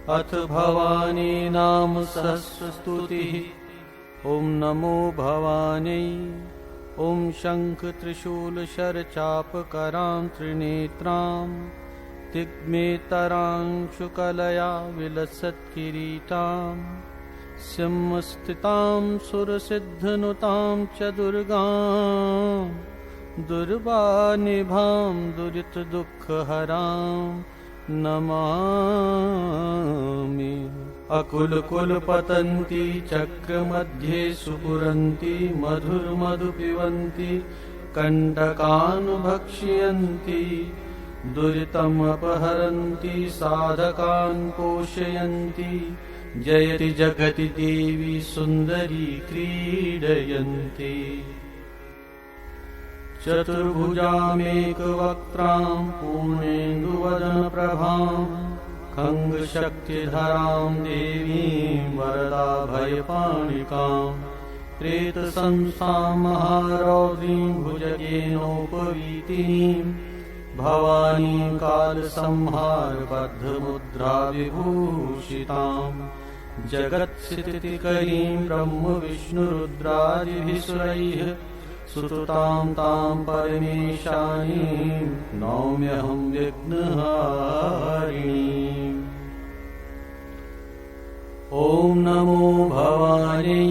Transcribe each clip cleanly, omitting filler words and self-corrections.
अथ भवानी नाम सहस्रस्तुतिः। ॐ नमो भवानै। ॐ शङ्ख त्रिशूल शरचापकरां त्रिनेत्रां तिग्मेतरां शुकलया विलसत्किरीटां सिंहस्थितां सुरसिद्धनुतां च दुर्गां दुर्वानिभां दुरितदुःखहरां नमामि। अकुलकुलपतन्ति चक्रमध्ये सुपुरन्ति मधुर्मधु पिबन्ति कण्टकान् भक्ष्यन्ति दुरितमपहरन्ति साधकान् पोषयन्ति जयति जगति देवी सुन्दरी क्रीडयन्ति। चतुर्भुजामेकवक्त्रां पूर्णेन्दुवदनप्रभां खङ्गशक्तिधरां देवीं वरदाभयपाणिकां प्रेतसंस्थां महारौद्रीं भुजगेनोपवीतिनीं भवानीं कालसंहारबद्धमुद्राविभूषितां जगत्स्थितिकरीं ब्रह्मविष्णुरुद्रादिभिः सुरैः सुतुतां तां परमेशानीं नौम्यहं विघ्नहारिणीम्। ॐ नमो भवानै।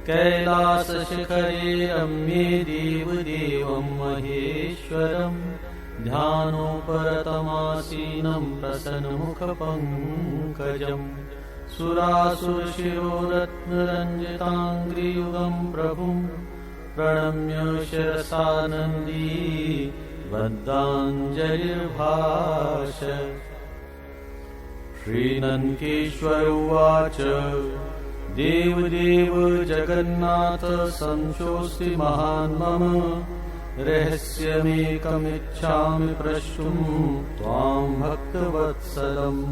कैलासशिखरे रम्ये देवदेवं महेश्वरं ध्यानोपरतमासीनं प्रसन्नमुखपङ्कजं सुरासुरशिरोरत्नरञ्जिताङ्घ्रियुगं प्रभुं प्रणम्य शिरसानन्दी बद्धाञ्जलिर्भाष। श्रीनन्केश्वर उवाच देवदेव जगन्नाथ संशोऽस्ति महान् मम रहस्यमेकमिच्छामि प्रष्टुं त्वां भक्तवत्सलम्।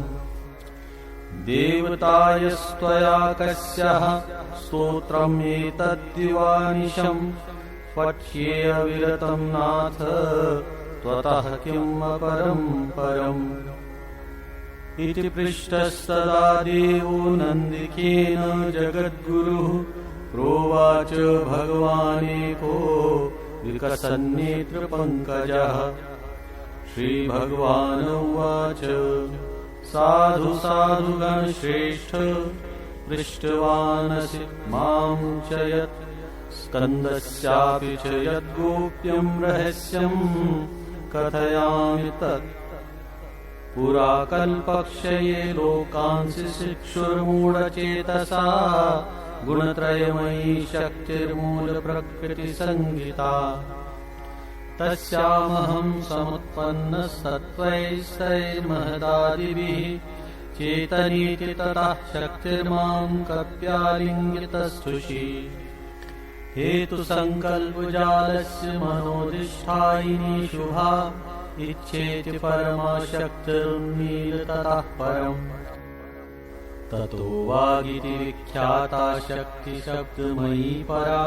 देवतायस्त्वया कस्याः स्तोत्रम् एतद्दिवानिशं पठ्ये अविरतं नाथ त्वतः किम् अपरं परम्। इति पृष्टस्तदा देवो नन्दिकेन जगद्गुरुः प्रोवाच भगवानेको विकसन्नेत्रपङ्कजः। श्रीभगवान् उवाच साधु साधु गणश्रेष्ठ पृष्टवानसि मां च यत् स्कन्दस्यापि च यद्गोप्यं रहस्यं कथयामि तत्। पुरा कल्पक्षये लोकांसि शिक्षुर्मूढचेतसा गुणत्रयमयी शक्तिर्मूलप्रकृतिसंहिता। तस्यामहं समुत्पन्नस्तत्त्वैस्तैर्महदादिभिः चेतनीति ततः शक्तिर्मां कप्यालिङ्गितस्तुषि। हेतुसङ्कल्पजालस्य मनोधिष्ठायिनी शुभा इच्छेति परमा शक्तिरुन्मीलिततः परम्। ततो वागिति विख्याता शक्तिशब्दमयी परा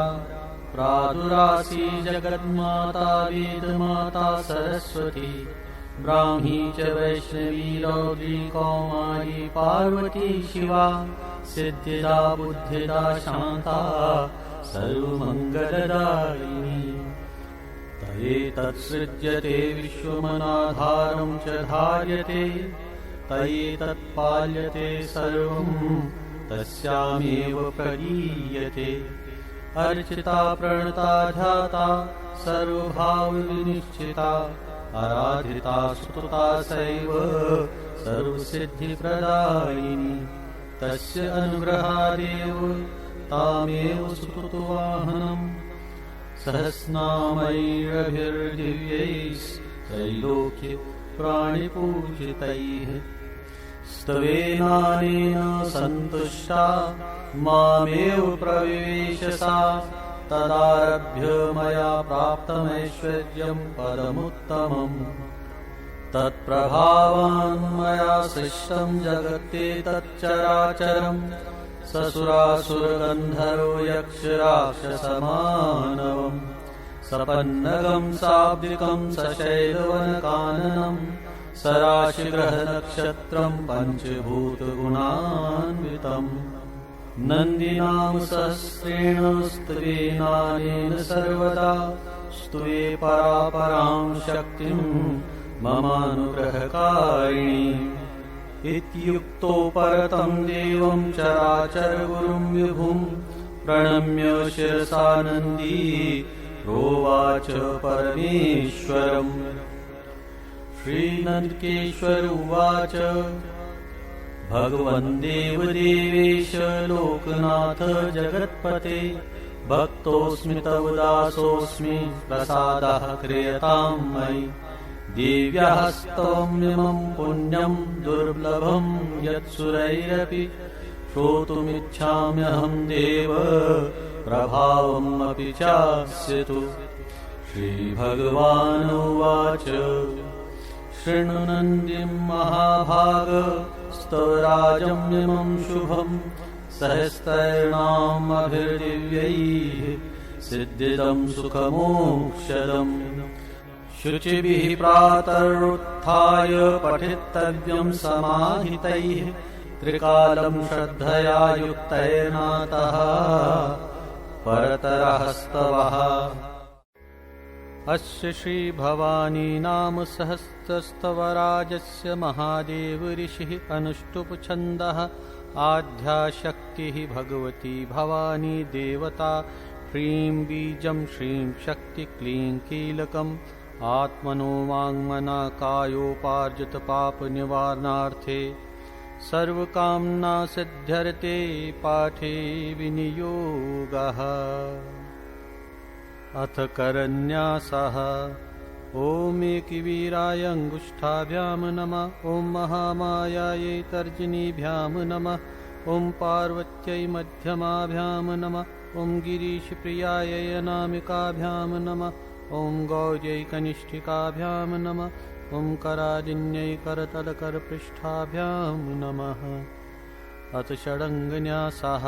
प्रादुरासी जगन्माता वेदमाता सरस्वती ब्राह्मी च वैष्णवी रौद्री कौमारी पार्वती शिवा सिद्धिदा बुद्धिदा शान्ता सर्वमङ्गलदायिनी। तयेतत्सृज्यते विश्वमनाधारं च धार्यते तयेतत्पाल्यते सर्वं तस्यामेव प्रलीयते। अर्चिता प्रणता ध्याता सर्वभावविनिश्चिता आराधिता स्तुता सैव सर्वसिद्धिप्रदायिनी। तस्य अनुग्रहादेव तामेव स्तुतवाहनम् सहस्रनामैरभिर्दिव्यैस्त्रैलोक्य प्राणिपूजितैः। स्तवेनानेन सन्तुष्टा मामेव प्रविवेश सा तदारभ्य मया प्राप्तमैश्वर्यं पदमुत्तमम्। तत्प्रभावान् मया सृष्टं जगत्तेतच्चराचरम् ससुरासुरगन्धर्व यक्षराक्षसमानवम्। सपन्नगं साब्दिकं सशैलवनकाननं सराशिग्रहनक्षत्रम् पञ्चभूतगुणान्वितम् नन्दिनाम सहस्रेण स्तुवेनानेन सर्वदा स्तुवे परापरां शक्तिं ममानुग्रहकारिणीम् इत्युक्तो परतं देवं चराचरगुरुं विभुं प्रणम्य शिरसानन्दी प्रोवाच परमेश्वरम् श्रीनन्दिकेश्वर उवाच भगवन् देवदेवेश लोकनाथ जगत्पते भक्तोऽस्मि तव दासोऽस्मि प्रसादः क्रियतां मयि देव्यास्तवमिमं पुण्यं दुर्लभं यत्सुरैरपि श्रोतुमिच्छाम्यहं देव प्रभावमपि चास्य तु श्रीभगवानुवाच शृणु नन्दिं महाभाग स्तवराजमिमं शुभं सहस्रैर्नामभिर्दिव्यैः सिद्धिदं सुखमोक्षदम् शुचिभिः प्रातरुत्थाय पठितव्यं समाहितैः त्रिकालं श्रद्धया युक्तैर्नातः परतरः स्तवः अस्य श्रीभवानी नाम सहस्रस्तवराजस्य महादेव ऋषिः अनुष्टुप् छन्दः आद्याशक्तिः भगवती भवानी देवता ह्रीं बीजं श्रीं शक्ति क्लीं कीलकम् आत्मनो वाङ्मना कायोपार्जितपापनिवारणार्थे सर्वकामना सिद्ध्यर्थे पाठे विनियोगः अथ करन्यासः ॐ एकवीराय अङ्गुष्ठाभ्यां नमः ॐ महामायायै तर्जनीभ्यां नमः ॐ पार्वत्यै मध्यमाभ्यां नमः ॐ गिरीशप्रियायै अनामिकाभ्यां नमः ॐ गौर्यै कनिष्ठिकाभ्यां नमः ॐ कराजिन्यै करतलकरपृष्ठाभ्यां नमः अथ षडङ्गन्यासः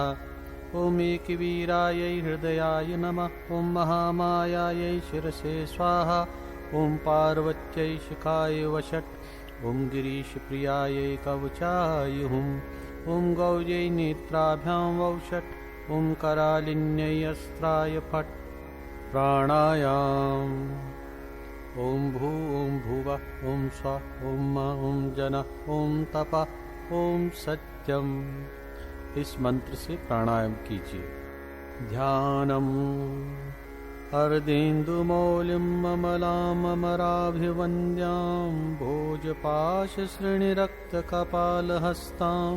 ॐ एकवीरायै हृदयाय नमः ॐ महामायायै शिरसे स्वाहा ॐ पार्वत्यै शिखाय वषट् ॐ गिरीशप्रियायै कवचाय हुम् ॐ गौर्यै नेत्राभ्यां वौषट् ॐ करालिन्यै अस्त्राय फट् प्राणायाम ॐ भू ॐ भुवः ॐ स्वः ॐ म ॐ जनः ॐ तपः ॐ सत्यम्। इस मंत्र से प्राणायाम कीजिए। ध्यानम् अर्धेन्दुमौलिम् अमलाममराभिवन्द्यां भोजपाशश्रेणिरक्तकपालहस्तां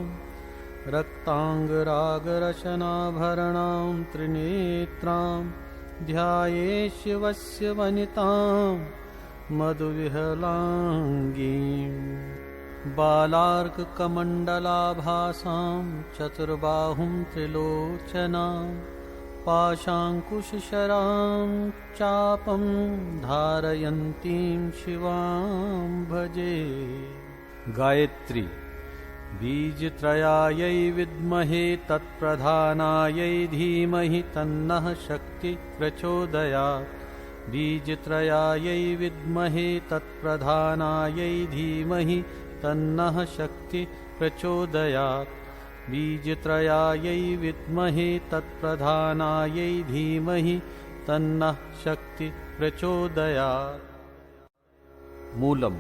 रक्ताङ्गरागरचनाभरणां त्रिनेत्रां ध्याये शिवस्य वनितां मधुविहलाङ्गीं बालार्ककमण्डलाभासां चतुर्बाहुं त्रिलोचनां पाशाङ्कुशशरां चापं धारयन्तीं शिवां भजे। गायत्री बीजत्रयायै विद्महे तत्प्रधानायै धीमहि तन्नः शक्ति प्रचोदयात्। बीजत्रयायै विद्महे तत्प्रधानायै धीमहि तन्नः शक्ति प्रचोदयात्। बीजत्रयायै विद्महे तत्प्रधानायै धीमहि तन्नः शक्ति प्रचोदयात्। मूलम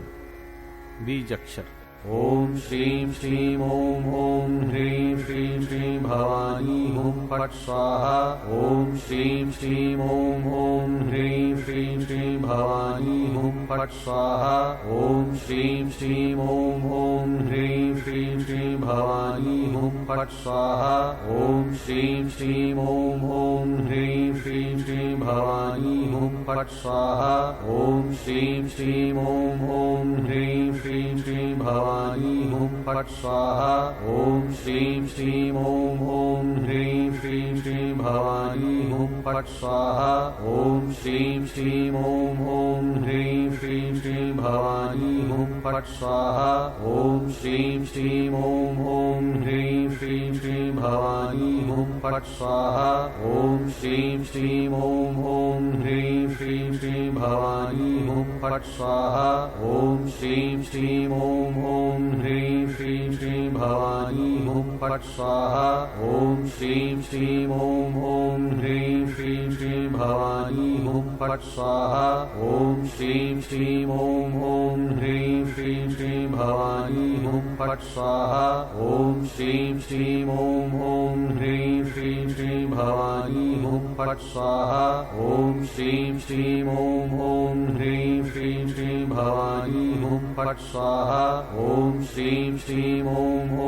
बीजक्षर। ओम श्रीं श्रीं ओम ओम ह्रीं श्रीं श्रीं भवानी हुं फट् स्वाहा। ओम श्रीं श्रीं ओम ओम ह्रीं श्रीं श्रीं भवानी हुं फट् स्वाहा। ओम श्रीं श्रीं ओम ओम ह्रीं श्रीं श्रीं भवानी हुं फट् स्वाहा। ओम श्रीं श्रीं ओम ओम ह्रीं श्रीं श्रीं भवानी हुं फट् स्वाहा। ओम श्रीं श्रीं ओम ओम ह्रीं श्रीं श्रीं भवानी हुं फट् स्वाहा। ओम श्रीं श्रीं ओम ओम ह्रीं श्रीं श्रीं भवानी हुं फट् स्वाहा। ओम श्रीं श्रीं ओम ओम ह्रीं श्रीं श्रीं भवानी हुं फट् स्वाहा। ओम श्रीं श्रीं ओम ओम ह्रीं श्रीं श्रीं भवानी हुं फट् स्वाहा। ओम श्रीं श्रीं ओम ओम ह्रीं श्रीं श्रीं भवानी हुं फट् स्वाहा। ॐ श्रीं श्रीं ॐ ॐ ह्रीं श्रीं श्रीं भवानी हुं फट् स्वाहा। ॐ श्रीं श्रीं ॐ ॐ ह्रीं श्रीं श्रीं भवानी हुं फट् स्वाहा। ॐ श्रीं श्रीं ॐ ॐ ह्रीं श्रीं श्रीं भवानी हुं फट् स्वाहा। ॐ श्रीं श्रीं ॐ ॐ ह्रीं श्रीं श्रीं भवानी हुं फट् स्वाहा। ॐ श्रीं श्रीं ॐ ॐ ह्रीं श्रीं श्रीं भवानी हुं फट् स्वाहा। ॐ श्रीं श्रीं ॐ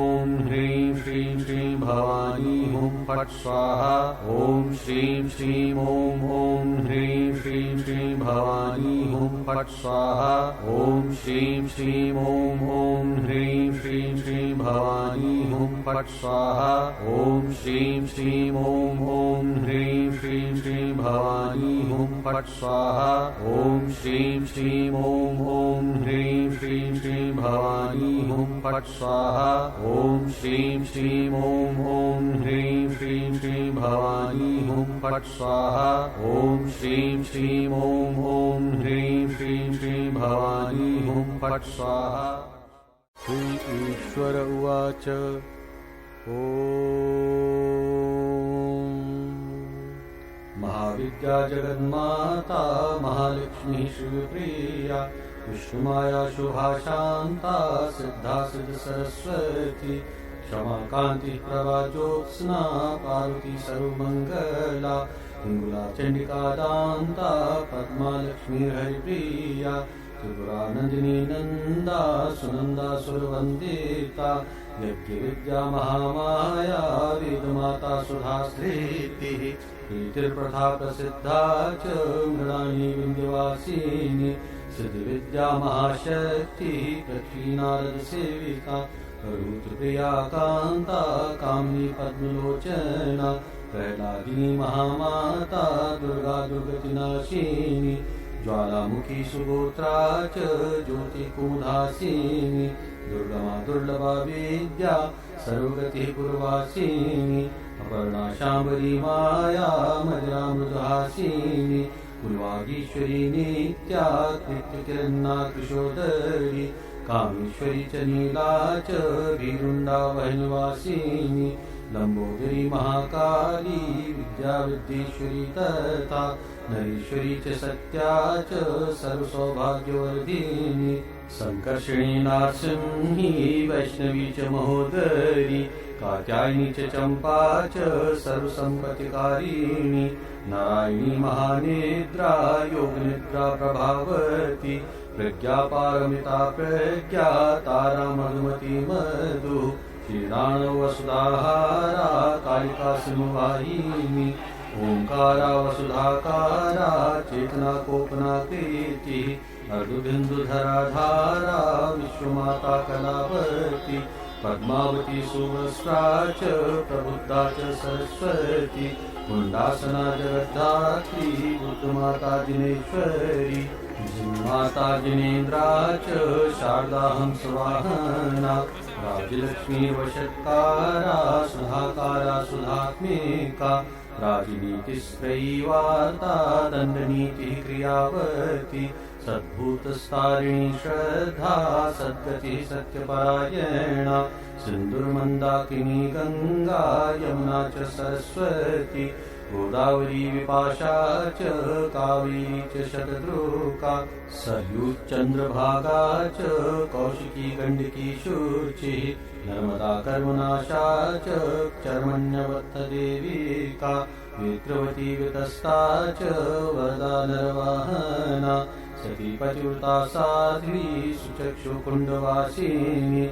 ॐ ह्रीं श्रीं श्रीं भवानी हुं फट् स्वाहा। ॐ श्रीं श्रीं ॐ ॐ ह्रीं श्रीं श्रीं भवानी हुं फट् स्वाहा। ॐ श्रीं श्रीं ॐ ॐ ह्रीं श्रीं श्रीं भवानी हुं फट् स्वाहा। ॐ श्रीं श्रीं ॐ ॐ ह्रीं श्रीं श्रीं भवानी हुं फट् स्वाहा। ॐ श्रीं श्रीं ॐ ॐ ह्रीं श्रीं श्रीं भवानी हुं फट् स्वाहा। ॐ श्रीं श्रीं ॐ ॐ ह्रीं श्रीं श्रीं भवानी हुं फट् स्वाहा। ॐ श्रीं श्रीं ॐ ॐ ह्रीं श्रीं श्रीं भवानी हुं फट् स्वाहा। श्री ईश्वर उवाच। महाविद्या जगन्माता महालक्ष्मी शिवप्रिया विष्णुमाया शुभाशान्ता सिद्धा सिद्ध सरस्वती क्षमा कांति प्रभा ज्योत्स्ना पार्वती सर्वमंगला हिंगुला चंडिका दान्ता पद्मा लक्ष्मी हरिप्रिया त्रिपुरा नंदिनी नंदा सुनंदा सुरवंदिता यज्ञ विद्या महामाया वेदमाता सुधास्त्रीति प्रीतिर्प्रथा प्रसिद्धा च मृणानी विंध्यवासिनी सिद्धि विद्या महाशक्ति पृथ्वी नारद सेविका रुद्रप्रिया कांता कामिनी पद्मलोचना प्रहलादिनी महामाता दुर्गा दुर्गतिनाशिनी ज्वालामुखी सुगोत्रा च ज्योतिकुमुदासिनी दुर्गमा दुर्लभा विद्या सर्वगति पूर्वासिनी अपर्णा शाम्बरी माया मजरा मृदुहासिनी कुलवागीश्वरी नित्या कृत्यकिरन्ना कृशोदरी कामेश्वरी च नीला च भीरुण्डा वहनिवासिनी लंबोदरी महाकाली विद्या विद्येश्वरी तथा नरेश्वरी च सत्या च सर्वसौभाग्यवर्धिनी संकर्षणी नारसिंही वैष्णवी च महोदरी कात्यायनी च चंपा च सर्वसंपत्तिकारिणी नारायणी महानिद्रा योगनिद्रा प्रभावती प्रज्ञा पारमिता प्रज्ञा तारा मधुमती मधु श्रीदानव वसुधाहारा कालिका सिंहवाहिनी ओंकारा वसुधाकारा चेतना कोपना कीर्ति अर्धबिंदुधरा धारा विश्वमाता कलावती पद्मावती सुवस्त्रा च प्रबुद्धा च सरस्वती मुंडासना जगद्धात्री बुद्धमाता जिनेश्वरी जिन्माता जिनेन्द्रा च शारदा हंसवाहना राजलक्ष्मी वशत्कारा सुधाकारा सुधात्मिका राजनीतिस्त्रयी वार्ता दंडनीति क्रियावती सद्भूतस्तारिणी श्रद्धा सद्गति सत्यपरायणा सिन्धुर्मन्दाकिनी गंगा यमुना च सरस्वती गोदावरी विपाशा च कावेरी च शतद्रुका सरयूज चंद्रभागा च कौशिकी गंडकी शुचि नर्मदा कर्मनाशा च चर्मण्यवत्थदेविका विक्रवती वितस्ता च वरदा नरवाहना सती पतिव्रता साध्वी सुचक्षुकुण्डवासिनी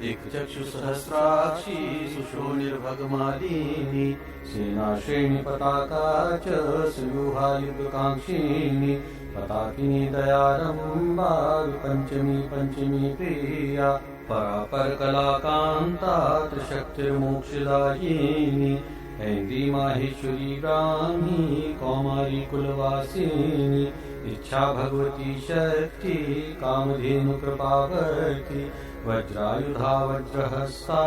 एकचक्षुसहस्राक्षी सुशोणिर्भगमालिनी सेनाश्रेणी पताका च सुव्यूहायुधकाङ्क्षिणी पताकिनी दयारम्भा विपञ्चमी पंचमी प्रिया परापर कलाकान्ता त्रिशक्तिर्मोक्षदायिनी ऐन्द्री माहेश्वरी ब्राह्मी कौमारी कुलवासिनी इच्छा भगवती शक्ति कामधेनु कृपावती वज्रायुधा वज्रहस्ता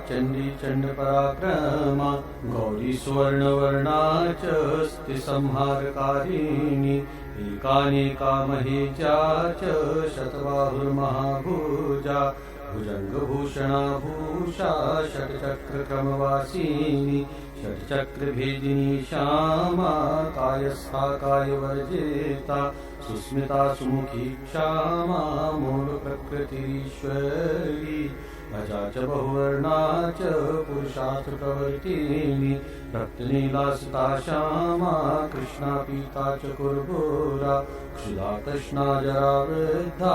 चंडी चंड पराक्रमा गौरी सुवर्णवर्णा च स्थितिसंहारकारिणी एकानेका महेजा च शतबाहुर्महाभुजा भुजंगभूषणा भूषा षट्चक्रक्रमवासिनी षट्चक्रभेदिनी श्यामा कायस्था कायवर्जिता सुस्मिता सुमुखी क्षामा मूलप्रकृतिरीश्वरी भजा च बहुवर्णा च पुरुषार्थप्रवर्तिनी रक्तनीलासिता श्यामा कृष्णा पीता च कुर्बुरा क्षुधा कृष्णा जरा वृद्धा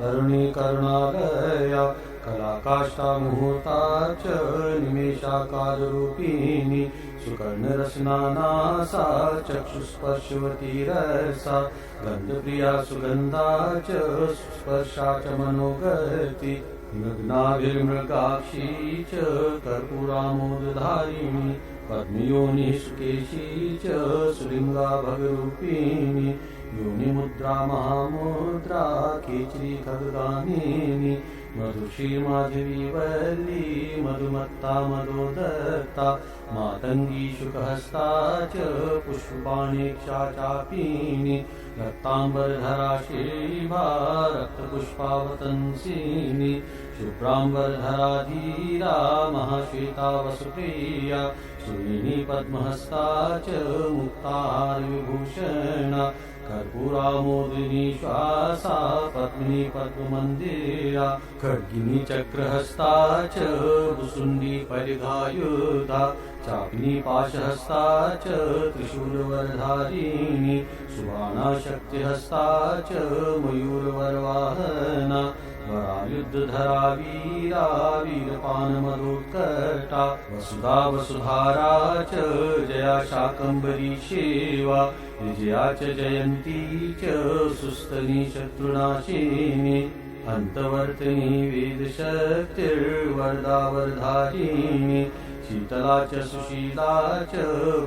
तरुणी करुणालया कलाकाष्ठा मुहूर्ता च निमेषा कालरूपिणी सुकर्णरसना नासा चक्षुस्पर्शवती रसा गन्धप्रिया सुगन्धा च स्पर्शा च मनोगति मृग्नाभिर्मृगाक्षी च कर्पूरामोदधारिणी पद्मयोनि सुकेशी च सुलिंगा भगरूपिणी योनिमुद्रा महामुद्रा केचरी खगगामिनी मधुश्री माधवी वल्ली मधुमत्ता मदोदत्ता मातंगी शुकहस्ता च पुष्पाणेक्षा चापीनी रक्तांबरधरा शेवा रक्तपुष्पावतंसिनी शुभ्रांबरधरा धीरा महाश्वेता वसुप्रिया सुनीनी पद्महस्ता च मुक्ताहार विभूषणा कर्पूरामोदिनी श्वासा पद्मिनी पद्ममंदिरा खड्गिनी चक्रहस्ता च भुसुंडी परिघायुधा चापिनी पाशहस्ता च त्रिशूलवरधारिणी सुबाणा शक्तिहस्ता च मयूरवरवाहना वरायुद्धधरा वीरा वीरपानमदोत्कटा वसुधा वसुधारा च जया शाकंभरी शेवा विजया च जयंती च सुस्तनी शत्रुनाशिनी अंतवर्तिनी वेदशक्तिर्वरदा वरधारिणी शीतला च सुशीला च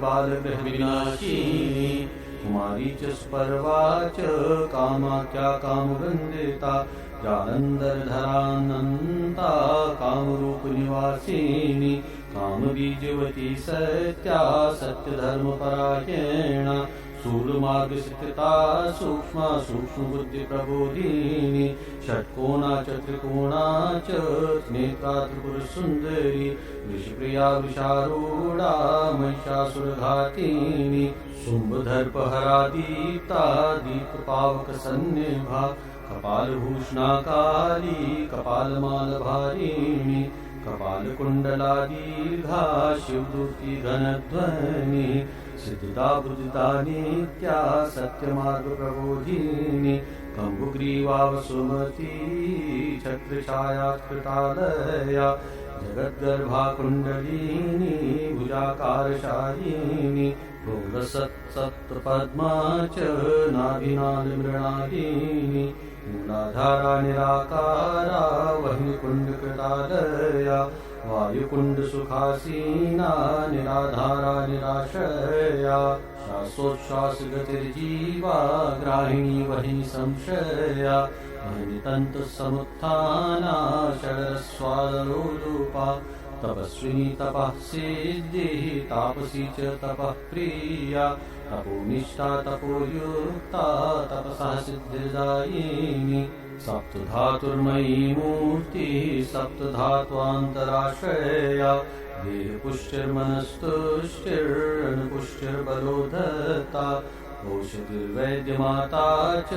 बालगृहविनाशिनी कुमारी च स्पर्वा च कामाख्या कामवन्दिता जालंधरधरानंता कामरूप निवासिनी कामबीजवती सत्या सत्यधर्मपरायणा शूलमार्गस्थिता सूक्ष्मा सूक्ष्मबुद्धि प्रबोधिनी षट्कोणा च त्रिकोणा च नेत्रा त्रिपुरसुन्दरी वृषप्रिया वृषारूढा महिषासुरघातिनी शुम्भदर्पहरा दीप्ता दीपपावकसन्निभा कपालभूषणा काली कपालमालभारिणी कपालकुण्डला दीर्घा शिवदूती घनध्वनि सिद्धिदा बुद्धिदा नित्या सत्यमार्गप्रबोधिनी कम्बुग्रीवा वसुमती छत्रछायाकृतालया जगद्गर्भा कुण्डलिनी भुजाकारशालिनी प्रोलसत्सप्तपद्मा च नाभिनालमृणालिनी मूलाधारा निराकारा वह्निकुण्डकृतालया वायुकुण्डसुखासीना निराधारा निराशया श्वासोच्छ्वासगतिर्जीवा ग्राहिणी वहिनी संशया वह्नितन्तुसमुत्थाना षडरस्वादलोलूपा तपस्विनी तपः सिद्धिः तापसी च तपः प्रिया तपोनिष्ठा तपोयुक्ता तपसः सिद्धिदायिनी सप्तधातुर्मयी मूर्तिः सप्तधात्वान्तराश्रया देहपुष्टिर्मनस्तुष्टिर्अनुपुष्टिर्बलोधता औषधिर्वैद्यमाता च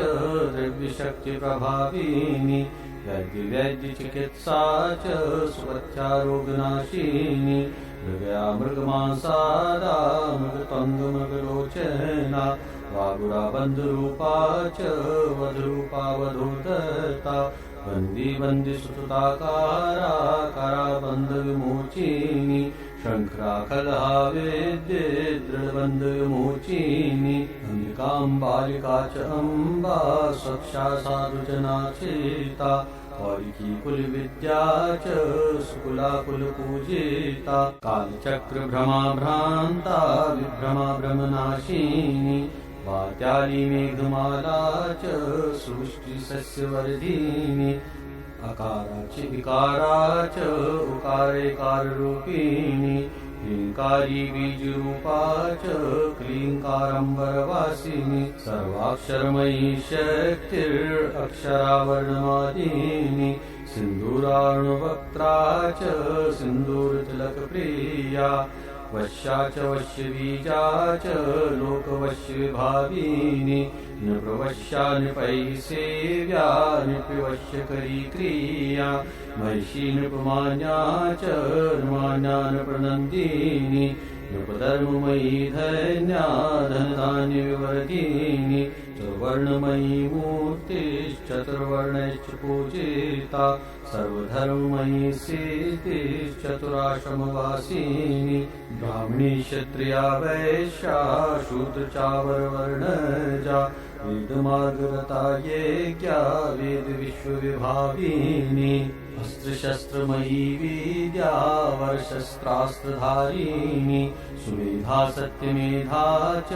द्रव्यशक्तिप्रभाविनी वैद्यचिकित्सा च सुपथ्यारोगनाशिनी मृगया मृगमांसादा मृगत्वङ्गमृगलोचना वागुरा बन्धुरूपा च वधरूपा वधूदत्ता वन्दी वन्दिसुताकारा कराबन्धविमोचिनी शङ्खराखलहा वेद्ये दृढबन्धविमोचिनी अम्बिकां बालिका च अम्बा स्वक्षा साधुजना चेता और की कुल विद्या च सुकुला कुल पूजिता कालचक्र भ्रमा भ्रांता विभ्रमा ब्रह्मनाशिनी वात्याली मेघमाला च सृष्टि सस्यवर्धिनी अकाराच इकाराच उकारेकार रूपिणी ह्रींकारी बीजरूपा च क्लींकारंबरवासिनी सर्वाक्षरमयी शक्तिरक्षरावर्णमादिनी सिंधुराणुवक्त्रा च सिंधुरतिलकप्रिया वश्या च वश्यबीजा च लोकवश्यविभाविनी नृपवश्या नृपैः सेव्या नृपवश्यकरी क्रिया महिषी नृपमान्या च नृमान्या नृपनन्दिनी नृपधर्ममयी धन्या धनधान्यविवर्धिनी चतुर्वर्णमयी मूर्तिश्चतुर्वर्णैश्च पूजिता सर्वधर्ममयी सिद्धिश्चतुराश्रमवासिनी ब्राह्मणी क्षत्रिया वैश्या शूद्रचावरवर्णजा वेदमार्गरता यज्ञा वेद विश्वविभाविनी अस्त्रशस्त्रमयी विद्या वरशस्त्रास्त्रधारिणी सुमेधा सत्यमेधा च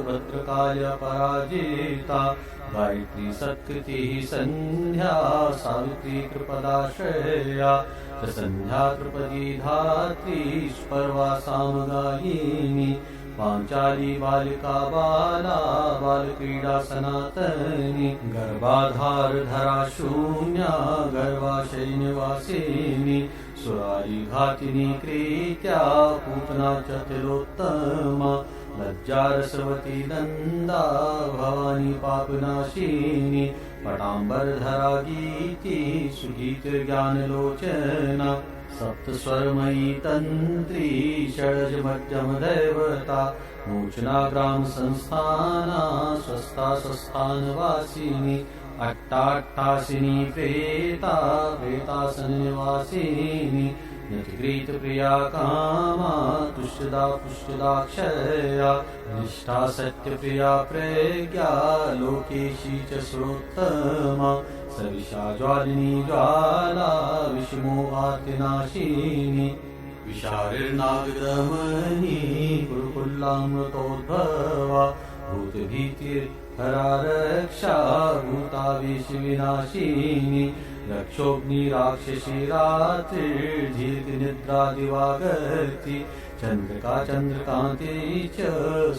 भद्रकाल्या पराजिता गायत्री सत्कृतिः संध्या सावित्री कृपदाश्रया च संध्या त्रिपदी धात्री स्पर्वा सामगायिनी पांचाली बालिका बाला बालक्रीडा सनातनी गर्भाधार धरा शून्या गर्भाशयनिवासिनी सुरारी घातिनी कृत्या पूतना च तिलोत्तमा लज्जारसवती नंदा भवानी पापनाशिनी पटाम्बरधरा गीति सुगीतिर्ज्ञानलोचना सप्तस्वरमयी तंत्री षड्ज दैवता नूचना ग्राम संस्थाना स्वस्था स्वस्थानवासिनी अट्टाट्टासिनी प्रेता प्रेतासन निवासिनी नृत्यगीत प्रिया कामा तुष्टदा पुष्टदाक्षया निष्ठा सत्य प्रिया प्रज्ञा लोकेशी च सुरोत्तमा सविशा ज्वालिनी ज्वाला विषमोहातिनाशिनी विशारिर्नागदमनी गुरुकुलामृतोद्भवा भूतभीतिर्हरा रक्षा भूतावेशविनाशिनी रक्षोग्नि राक्षसी रात्रिर्दीर्घनिद्रादिवागर्ति चंद्रका चंद्रकांति च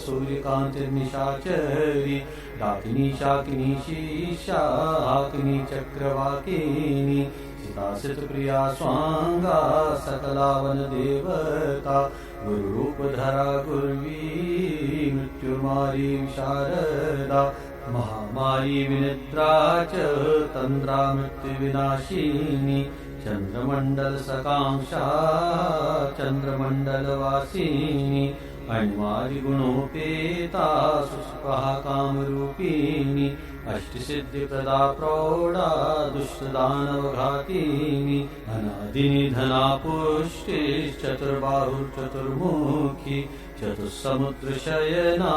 सूर्यकांतिर्निशाचरी डाकिनी शाकिनी शीशा हाकिनी चक्रवाकिनी सितासित प्रिया स्वांगा सकलावन देवता गुरुरूपधरा गुर्वी मृत्युमारी विशारदा महामारी विनिद्रा च तंद्रा मृत्युविनाशिनी चंद्रमंडल सकांक्षा चंद्रमंडलवासिनी अणिमारि गुणोपेता सुष्पहा कामरूपिणी अष्टसिद्धिप्रदा प्रौढा दुष्टदानवघातिनी अनादिनिधना पुष्टिश्चतुर्बाहुर्चतुर्मुखी चतुस्समुद्रशयना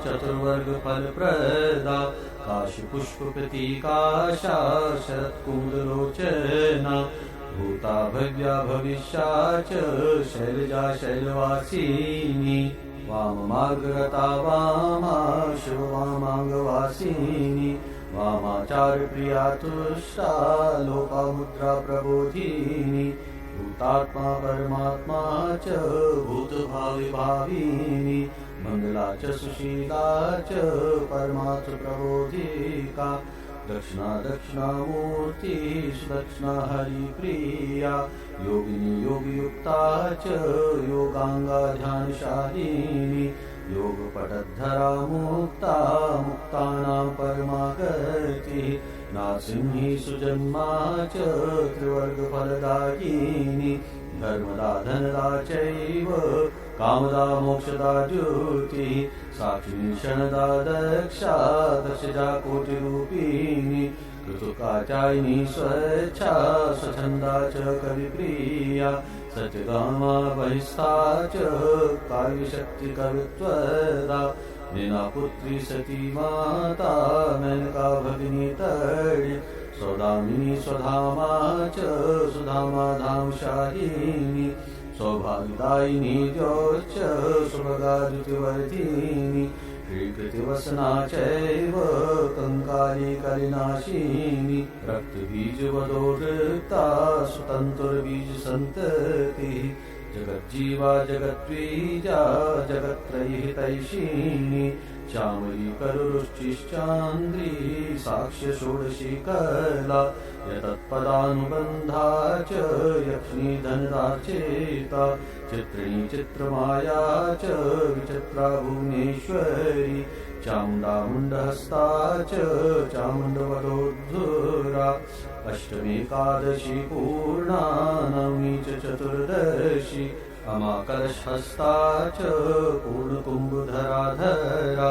चतुर्वर्गफलप्रदा काशीपुष्पप्रतीकाशा शरत्कुमुदलोचना भूता भव्या भविष्या च शैलजा शैलवासिनी वाममार्गरता वामा शिववामांगवासिनी वामाचार प्रिया तुष्टा लोपामुद्रा प्रबोधिनी भूतात्मा परमात्मा च भूतभाविभाविनी मंगला च सुशीला च परमात्र प्रबोधिका दक्षिणा दक्षिणामूर्ति सुदक्षिणा हरिप्रिया योगिनी योगयुक्ता च योगांगा ध्यानशालिनी योगपटद्धरा मुक्ता मुक्तानां परमागति नासिंही सुजन्मा च त्रिवर्गफलदायिनी धर्मदा धनदा चैव कामदा मोक्षदा ज्योतिः साक्षिणी क्षणदा दक्षा दशजा कोटिरूपिणी ऋतुकाचायिनी स्वच्छा स्वच्छन्दा च कविप्रिया सत्यगामा बहिस्था च काव्यशक्तिकवित्वदा मीनापुत्री सती माता मेनका भगिनी तर्य सौदामिनी स्वधामा च सुधामा धामशालिनी सौभाग्यदायिनी द्योश्च सुभगादित्यवर्धिनी श्रीकृतिवसना चैव कंकाली कलिनाशिनी रक्तबीजवदोदृता सुतन्तुर्बीजसन्ततिः जगज्जीवा जगद्बीजा जगत्त्रयहितैषिणी चामरी करुरुश्चिश्चान्द्री साक्ष्य षोडशी कला यतत्पदानुबन्धा च यक्ष्णी धनदाचेता चित्रिणी चित्रमाया च विचित्रा भुवनेश्वरी चामुण्डामुण्डहस्ता च चामुण्डवदोद्धुरा अष्टमेकादशी पूर्णा नवमी च चतुर्दशी अमाकलशहस्ता च पूर्णकुम्भधराधरा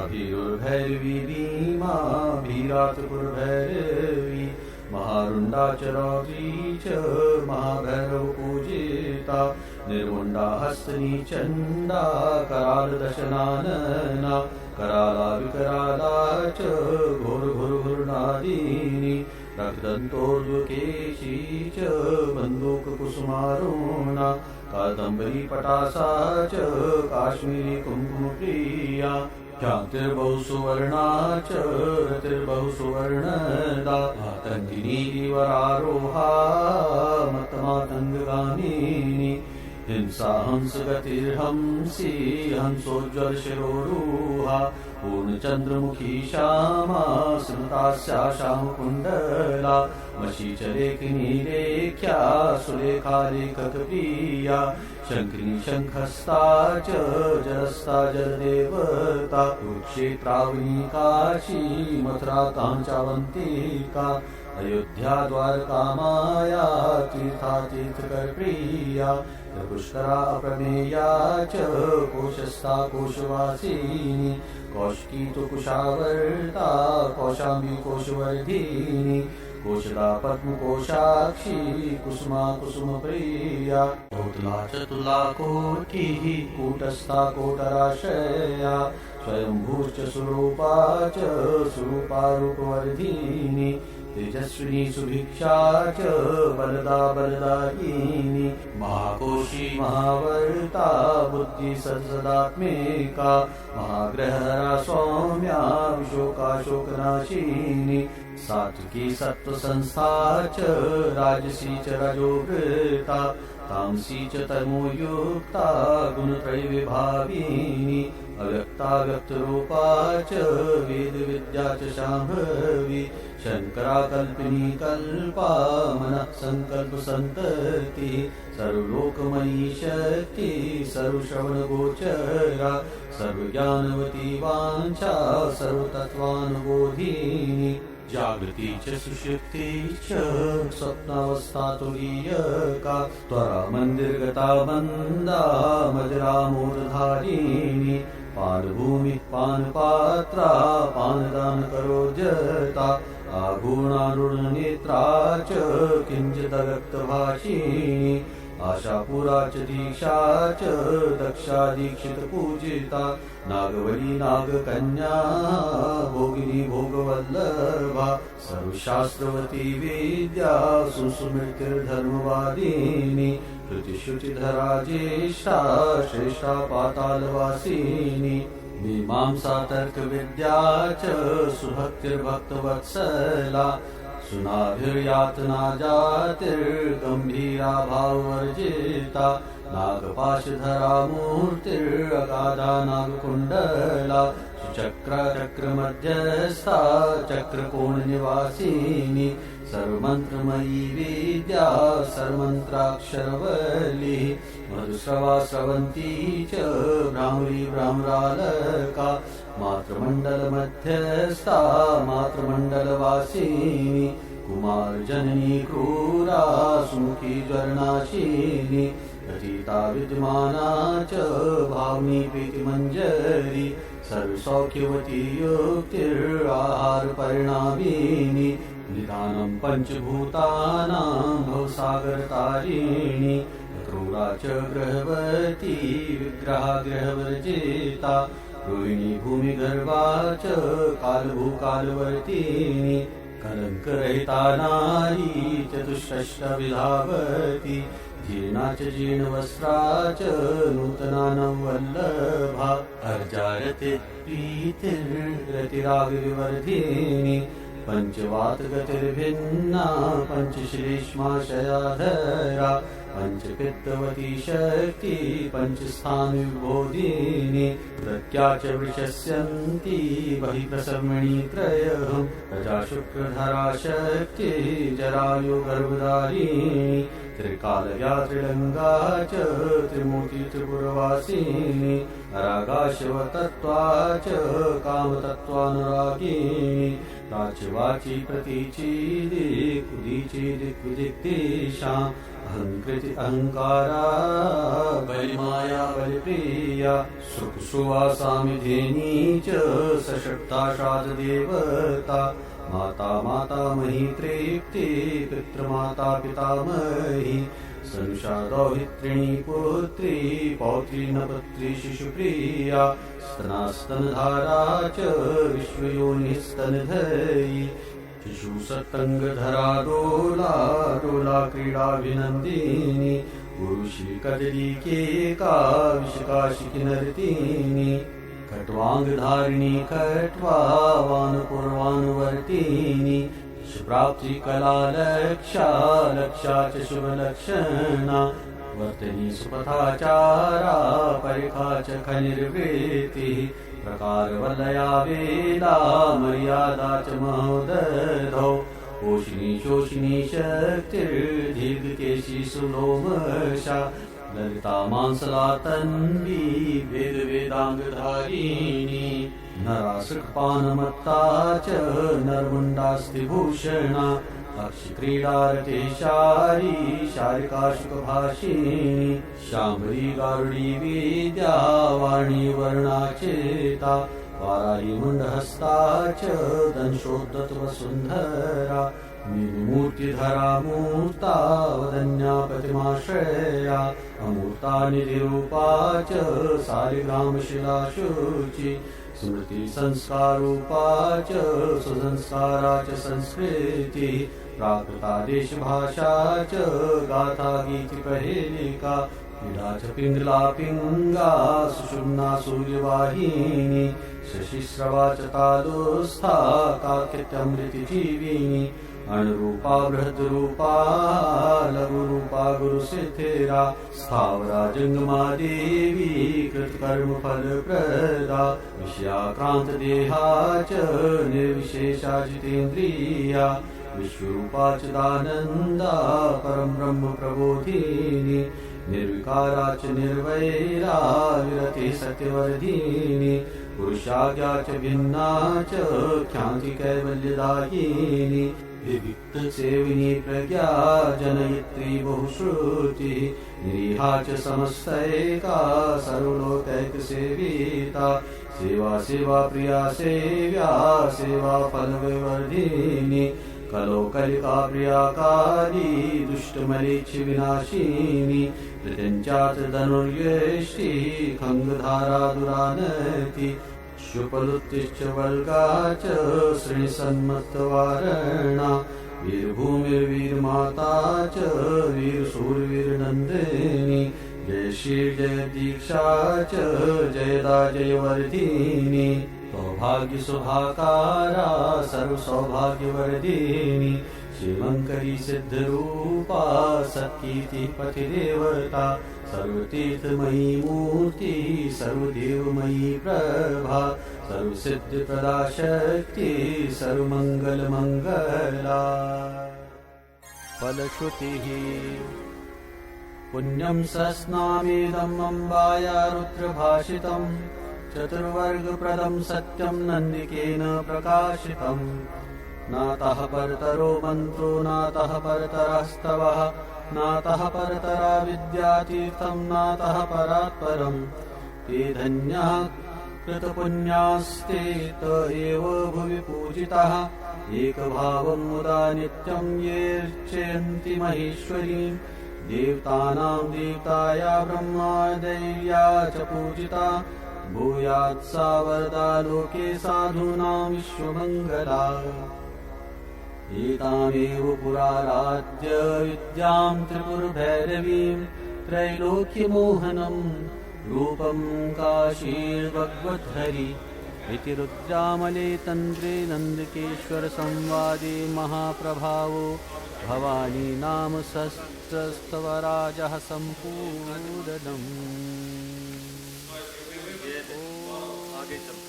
अभिरुर्भैरवी भीमा भीरात्पुरभैरवी महारुण्डा च रौद्री च महाभैरव पूजिता निर्मुण्डा हस्तनी चण्डा करालदशनानना कराला विकराला च घोरघोरघुर्नादीनि रक्तदन्तोर्ध्वकेशी च बन्दूककुसुमारुणा कादम्बरी पटासा च काश्मीरी कुङ्कुमप्रिया ख्यातिर्बहु सुवर्णा च रतिर्बहु सुवर्णदा मातङ्गिनी वरारोहा मतमातङ्गगामिनी हिंसा हंसगतिर्हंसी हंसोज्ज्वलशिरोरुहा पूर्णचन्द्रमुखी श्यामा स्मृतास्या श्यामकुण्डला मशीचलेखिनी लेख्या सुलेखा लेखकप्रिया शङ्खिनी शङ्खस्था च जलस्था जलदेवता कुरुक्षेत्रावनी काशी मथुरा काञ्चावन्तिका अयोध्या द्वारका माया तीर्था तीर्थकरप्रिया पुष्करा अप्रमेया च कोशस्था कोशवासिनी कौशिकी तु कुशावर्ता कौशाम्बी कोशवर्धिनी कोशदा पद्मकोशाक्षी कुसुमा कुसुमप्रिया कोटला चतुला कोटिः कूटस्था कोटराशया स्वयंभूश्च सुरूपा च सुरूपा रूपवर्धिनी तेजस्विनी सुभिक्षा च बलदा बलदायिनी महाकोशी महावर्ता बुद्धि सत्सदात्मिका महाग्रहरा सौम्या विशोकाशोकनाशिनी सात्विकी सत्त्वसंस्था च राजसी च रजोवृता तामसी च तमोयुक्ता गुणत्रयविभाविनी अव्यक्ता व्यक्तरूपा च वेदविद्या च शाम्भवी शंकरा कल्पिनी कल्पा मनः संकल्प संतति सर्वलोकमयी शक्ति सर्वश्रवणगोचरा सर्वज्ञानवती वाञ्छा सर्वतत्त्वानुबोधिनी जागृति च सुषुप्ति च स्वप्नावस्था तुरीयका त्वरा मन्दिरगता बन्दा मदिरा मूर्धारिणी पानभूमि पानपात्रा पानदानकरोद्यता आभूषणारूढनेत्रा च किञ्चिदव्यक्तभाषिणी आशापुरा च दीक्षा च दक्षा दीक्षितपूजिता नागवली नागकन्या भोगिनी भोगवल्लभा सर्वशास्त्रवती विद्या सुस्मृतिर्धर्मवादिनी श्रुतिश्रुतिधरा ज्येष्ठा श्रेष्ठा पातालवासिनी मीमांसा तर्कविद्या च सुभक्तिर्भक्तवत्सला सुनाभिर्यातना जातिर्गम्भीरा भाववर्जिता नागपाशधरा मूर्तिरगाधा नागकुण्डला सुचक्रा चक्रमध्यस्था चक्रकोणनिवासिनी सर्वमन्त्रमयी विद्या सर्वमन्त्राक्षरवली मधुस्रवा स्रवन्ती च भ्रामरी भ्रामरालका मातृमण्डलमध्यस्था मातृमण्डलवासिनी कुमारजननी क्रूरा सुमुखी ज्वरनाशिनी प्रतीता विद्यमाना च भावनी प्रीतिमञ्जरी सर्वसौख्यवती युक्तिराहारपरिणामिनी निधानं पञ्चभूतानां भवसागरतारिणी क्रूरा च गृहवती विग्रहा गृहवर्जिता रोहिणी भूमिगर्भा च कालभूकालवर्तिनी कलङ्करहिता नारी चतुष्षष्टविधावती जीर्णा च जीर्णवस्त्रा च नूतना नववल्लभा अर्जारते प्रीतिर्रतिरागविवर्धिनी पञ्चवातगतिर्भिन्ना पञ्चश्लेष्माशयाधरा पञ्चपित्तवती शक्ति पञ्चस्थानविबोधिनी प्रत्या च वृषस्यन्ती बहिप्रसर्मणि त्रयः प्रजा शुक्रधरा शक्ति जरायु गर्भधारिणी त्रिकालया त्रिलङ्गा च त्रिमूर्ति त्रिपुरवासिनी रागाशिवतत्त्वा च कामतत्त्वानुरागिणी प्राच्यवाची प्रतीचीदिक्कुदीचीदिक्विदिक्तेषाम् अहङ्कृति अहङ्कारा बलिमाया बलिप्रिया सुखसुवासामिधेनी च सशक्ता शाददेवता माता मातामही तृप्ति पितृमाता पितामही सनुषा दौहित्रिणी पुत्री पौत्री नपुत्री शिशुप्रिया स्तनास्तनधारा च विश्वयोनिः स्तनधरी शिशुसत्तङ्गधरा डोला डोला क्रीडाभिनन्दिनी उरुषी कदलीकेका विशकाशिकिनर्तिनी खट्वाङ्गधारिणी खट्वावानपूर्वानुवर्तिनी शुप्राप्तिकला लक्षा लक्षा च शुभलक्षणा वर्तनी सुपथाचारा परिखा च खनिर्वृत्तिः प्रकारवलया वेदा मर्यादा च महोदधौ पोषिणी शोषिणी शक्तिर्दीर्घकेशी सुलोमशा ललिता मांसला तन्वी वेदवेदाङ्गधारिणी नरासृक्पानमत्ता च नरमुण्डास्तिभूषणा अक्षिक्रीडारतेशारी शारिकाशुकभाषिणी शाम्भरी गारुडी विद्या वाणी वर्णाचेता वाराही मुण्डहस्ता च दंशोद्धतवसुन्धरा मीनमूर्तिधरा मूर्ता वदन्या प्रतिमाश्रया अमूर्ता निधिरूपा च सालिग्रामशिलाशुचि स्मृति संस्कारूपा च सुसंस्कारा च संस्कृति प्राकृता देशभाषा च गाथा गीतिकहेलिका पीडा च पिङ्गला पिङ्गा सुषुम्ना सूर्यवाहिनी शशिस्रवा च तालुस्था काकृत्यमृतिजीविनी अणुरूपा बृहद्रूपा लघुरूपा गुरुसिद्धिरा स्थावरा जङ्गमा देवी कृतकर्मफलप्रदा विषयाक्रान्तदेहा च निर्विशेषा जितेन्द्रिया विश्वरूपा च दानन्दा परं ब्रह्म प्रबोधिनी निर्विकारा च निर्वैरा विरते सत्यवर्धिनी पुरुषाज्ञा च भिन्ना च ख्याति कैवल्यदायिनी विविक्तसेविनी प्रज्ञा जनयित्री बहुश्रुतिः निरीहा च समस्तैका सर्वलोकैकसेविता सेवा सेवा प्रिया सेव्या सेवा फलविवर्धिनी कलोकलिका प्रियाकारी दुष्टमरीचि विनाशिनी प्रत्यञ्चात धनुर्यष्टि खङ्गधारा दुरानति शुपलुत्तिश्च वल्गा च श्रेणीसन्मत्तवारणा वीरभूमिर्वीरमाता च वीरशूरवीरनन्दिनी जय श्री जय दीक्षा च जयदा जयवर्धिनी सौभाग्यशुभाकारा सर्वसौभाग्यवर्धिनी शिवङ्करी सिद्धरूपा सत्कीर्ति पतिदेवता सर्वतीर्थमयी मूर्ति सर्वदेवमयी प्रभा सर्वसिद्धिप्रदा शक्ति सर्वमङ्गलमङ्गला फलश्रुतिः पुण्यं सस्नामेदम् अम्बाया रुद्रभाषितम् चतुर्वर्गप्रदं सत्यं नन्दिकेन प्रकाशितम् नातः परतरो मन्त्रो नातः परतरस्तवः नातः परतरा विद्यातीर्थं नातः परात्परम् ते धन्याः कृतपुण्यास्ते त एव भुवि पूजिताः एकभावं मुदा नित्यं येऽर्चयन्ति महेश्वरीं देवतानां देवताया ब्रह्मा दैव्या च पूजिता भूयात् सा वरदा लोके साधूनां विश्वमङ्गला एतामेव पुराराध्य विद्यां त्रिपुरभैरवीं त्रैलोक्यमोहनं रूपं काशीर्भगवद्धरि इति रुद्रामले तन्त्रे नन्दिकेश्वरसंवादे महाप्रभावो भवानी नाम सहस्रस्तवराजः सम्पूर्णम् आगे चलते